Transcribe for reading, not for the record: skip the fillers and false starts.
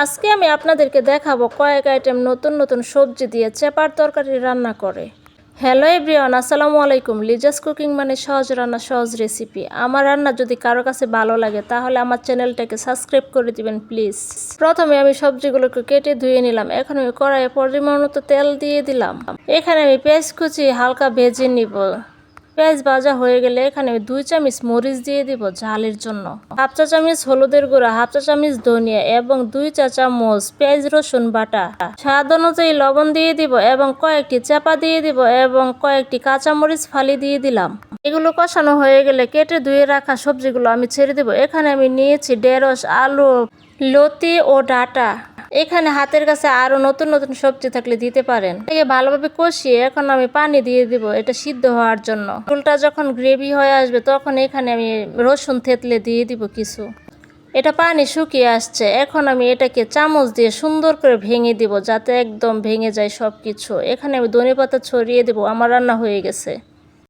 আজকে আমি আপনাদেরকে দেখাবো কয়েক আইটেম নতুন নতুন সবজি দিয়ে চেপার তরকারি রান্না করে। হ্যালো এভরিওয়ান, আসসালামু আলাইকুম। লিজাস কুকিং মানে সহজ রান্না, সহজ রেসিপি। আমার রান্না যদি কারো কাছে ভালো লাগে তাহলে আমার চ্যানেলটাকে সাবস্ক্রাইব করে দিবেন প্লিজ। প্রথমে আমি সবজিগুলোকে কেটে ধুয়ে নিলাম। এখন আমি কড়াইয়ে পরিমাণ মতো তেল দিয়ে দিলাম। এখানে আমি পেঁয়াজ কুচি হালকা ভেজে নিব। পেঁয়াজ ভাজা হয়ে গেলে এখানে আমি 2 চামচ মরিচ দিয়ে দিব ঝালের জন্য, হাফ চা চামচ হলুদের গুঁড়া, হাফ চা চামচ ধনিয়া এবং 2 চা চামচ পেঁয়াজ রসুন বাটা, স্বাদ অনুযায়ী লবণ দিয়ে দিব এবং কয়েকটি চাপা দিয়ে দিব এবং কয়েকটি কাঁচামরিচ ফালি দিয়ে দিলাম। এগুলো কষানো হয়ে গেলে কেটে ধুয়ে রাখা সবজিগুলো আমি ছেড়ে দেব। এখানে আমি নিয়েছি ঢেঁড়স, আলু, লতি ও ডাঁটা। এখানে হাতের কাছে আরো নতুন নতুন সবজি থাকলে দিতে পারেন। ভালোভাবে কষিয়ে এখন আমি পানি দিয়ে দিব এটা সিদ্ধ হওয়ার জন্য। ঝোলটা যখন গ্রেভি হয়ে আসবে তখন এখানে আমি রসুন থেতলে দিয়ে দিব কিছু। এটা পানি শুকিয়ে আসছে। এখন আমি এটাকে চামচ দিয়ে সুন্দর করে ভেঙে দিব যাতে একদম ভেঙে যায় সব কিছু। এখানে আমি ধনেপাতা ছড়িয়ে দেব। আমার রান্না হয়ে গেছে।